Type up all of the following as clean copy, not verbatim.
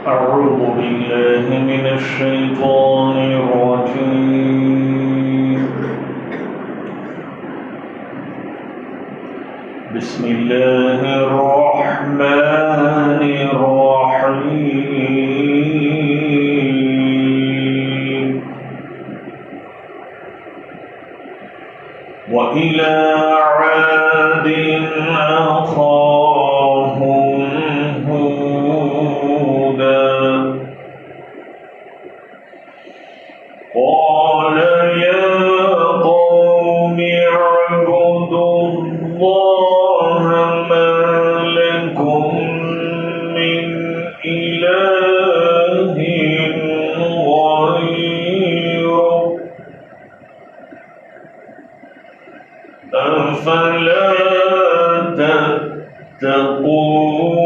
أعوذ بالله من الشيطان الرجيم. بسم الله الرحمن الرحيم. وإلى عاد أخاهم هودا قال يا قوم اعبدوا الله ما لكم من إله غيره أفلا تتقون.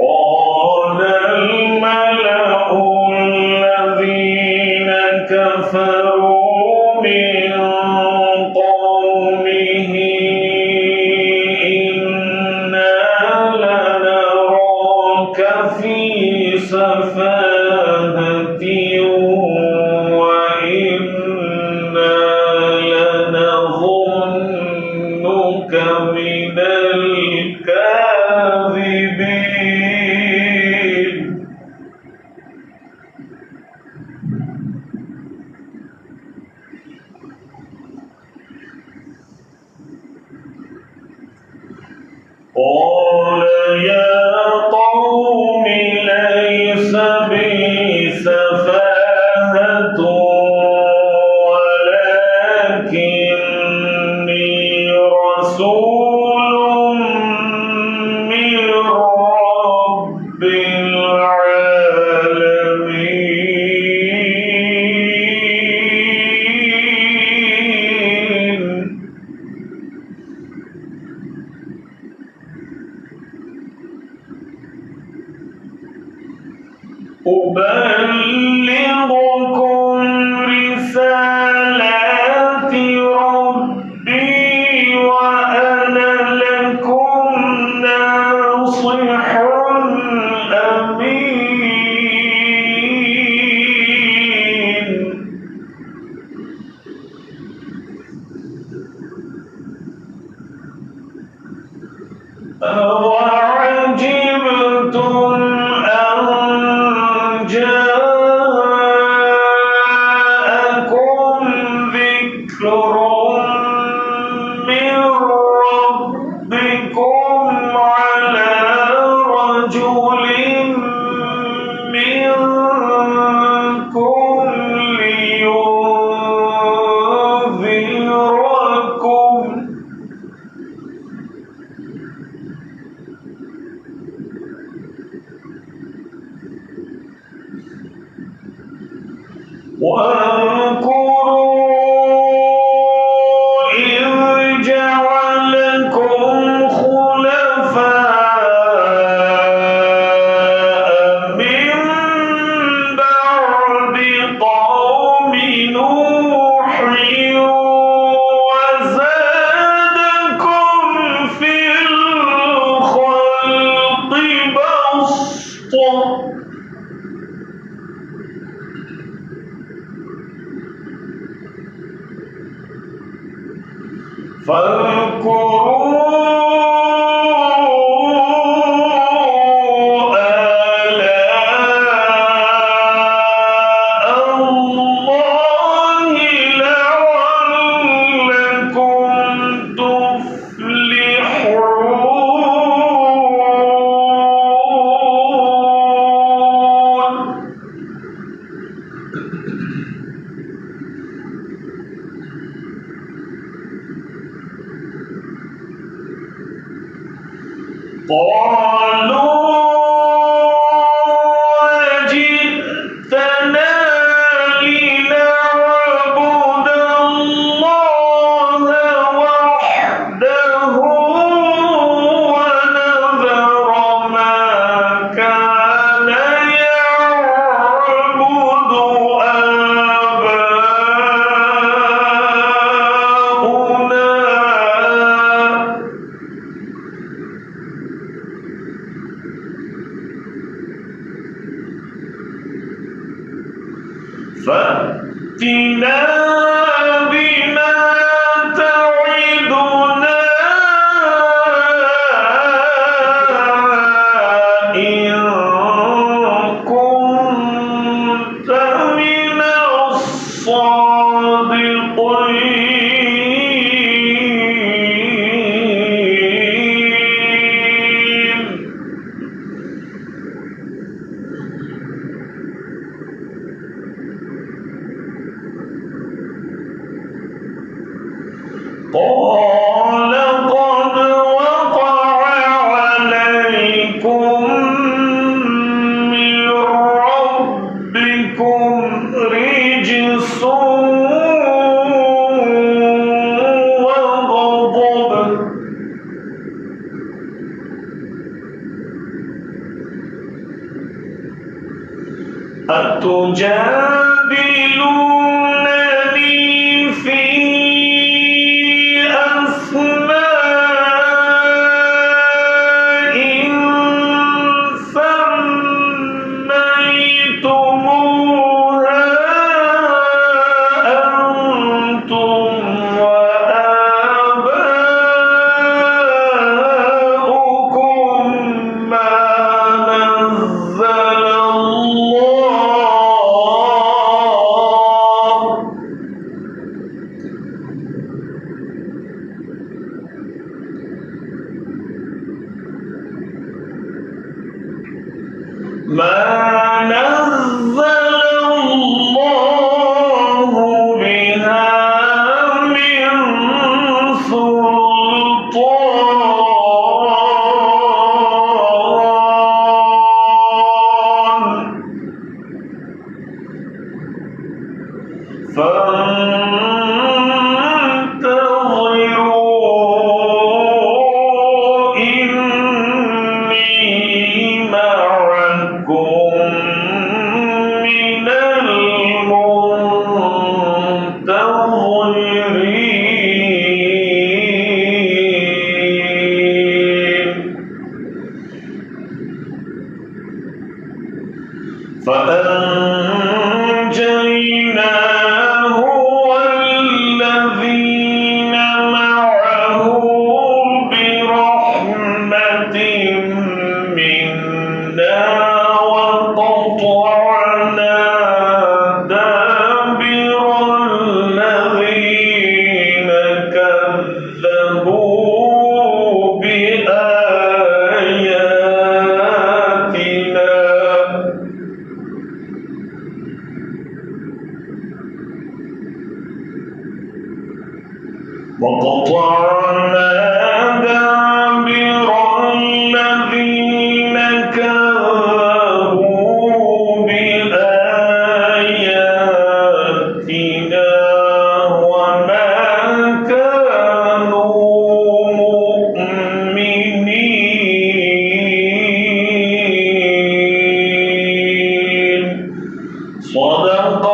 قال الملأ الذين كفروا من قومه إنا لنراك في سفاهة وإنا لنظنك من الكاذبين. قال يا قوم ليس بي سفاهة ولكني رسول من رب العالمين. أبلغكم رسالات ربي وأنا لكم ناصح أمين. أوعجبتم أن جاءكم ذكر من ربكم على رجل منكم لينذركم. واذكروا إذ جعلكم خلفاء من بعد قوم نوح وزادكم في الخلق بسطة. فاذكروا آلاء الله لعلكم تفلحون. قالوا أجئتنا لنعبد الله وحده ونذر ما كان يعبد آباؤنا أتجادلونني في أسماء سميتموها أنتم وآباؤكم ما نزل الله بها من سلطان فانتظروا إني معكم من المنتظرين فأنجيناه والذين معه برحمة منا وقطعنا دابر الذين كذبوا بآياتنا وقطعنا دابر الذين كذبوا بآياتنا وما كانوا مؤمنين صدق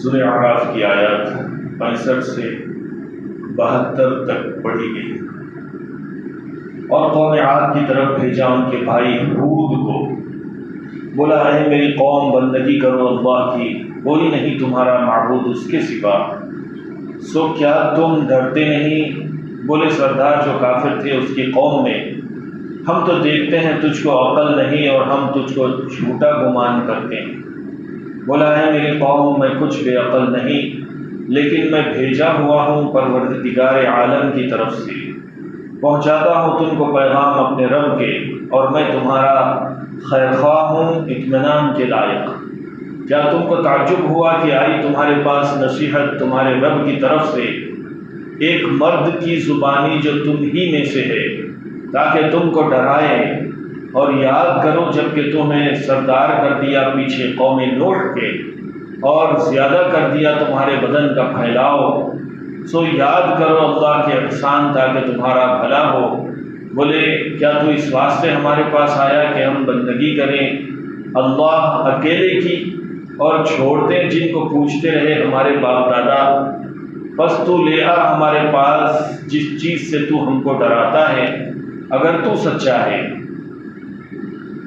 سورہ اعراف کی آیات 65 سے 72 تک پڑھی گئی اور قوم عاد کی طرف بھیجا ان کے بھائی ہود کو، بولا اے میری قوم بندگی کرو اللہ کی، کوئی نہیں تمہارا معبود اس کے سوا، سو کیا تم ڈرتے نہیں؟ بولے سردار جو کافر تھے اس کی قوم میں، ہم تو دیکھتے ہیں تجھ کو عقل نہیں اور ہم تجھ کو جھوٹا گمان کرتے ہیں۔ بولا ہے میری قوم میں کچھ بے عقل نہیں، لیکن میں بھیجا ہوا ہوں پروردگار عالم کی طرف سے، پہنچاتا ہوں تم کو پیغام اپنے رب کے، اور میں تمہارا خیر خواہ ہوں اطمینان کے لائق۔ کیا تم کو تعجب ہوا کہ آئی تمہارے پاس نصیحت تمہارے رب کی طرف سے ایک مرد کی زبانی جو تم ہی میں سے ہے، تاکہ تم کو ڈرائے؟ اور یاد کرو جب کہ تمہیں سردار کر دیا پیچھے قوم نوح کے، اور زیادہ کر دیا تمہارے بدن کا پھیلاؤ، سو یاد کرو اللہ کے احسان تاکہ تمہارا بھلا ہو۔ بولے کیا تو اس واسطے ہمارے پاس آیا کہ ہم بندگی کریں اللہ اکیلے کی اور چھوڑ دیں جن کو پوچھتے رہے ہمارے باپ دادا؟ بس تو لے آ ہمارے پاس جس چیز سے تو ہم کو ڈراتا ہے، اگر تو سچا ہے۔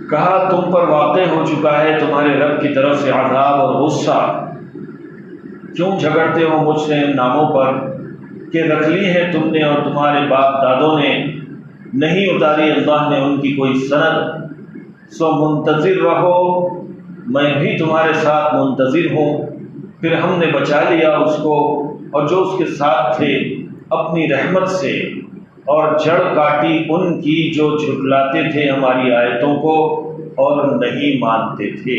کہا تم پر واقع ہو چکا ہے تمہارے رب کی طرف سے عذاب اور غصہ، کیوں جھگڑتے ہو مجھ سے ان ناموں پر کہ رکھ لی ہے تم نے اور تمہارے باپ دادوں نے، نہیں اتاری اللہ نے ان کی کوئی سند، سو منتظر رہو، میں بھی تمہارے ساتھ منتظر ہوں۔ پھر ہم نے بچا لیا اس کو اور جو اس کے ساتھ تھے اپنی رحمت سے، اور جڑ کاٹی ان کی جو جھٹلاتے تھے ہماری آیتوں کو اور نہیں مانتے تھے۔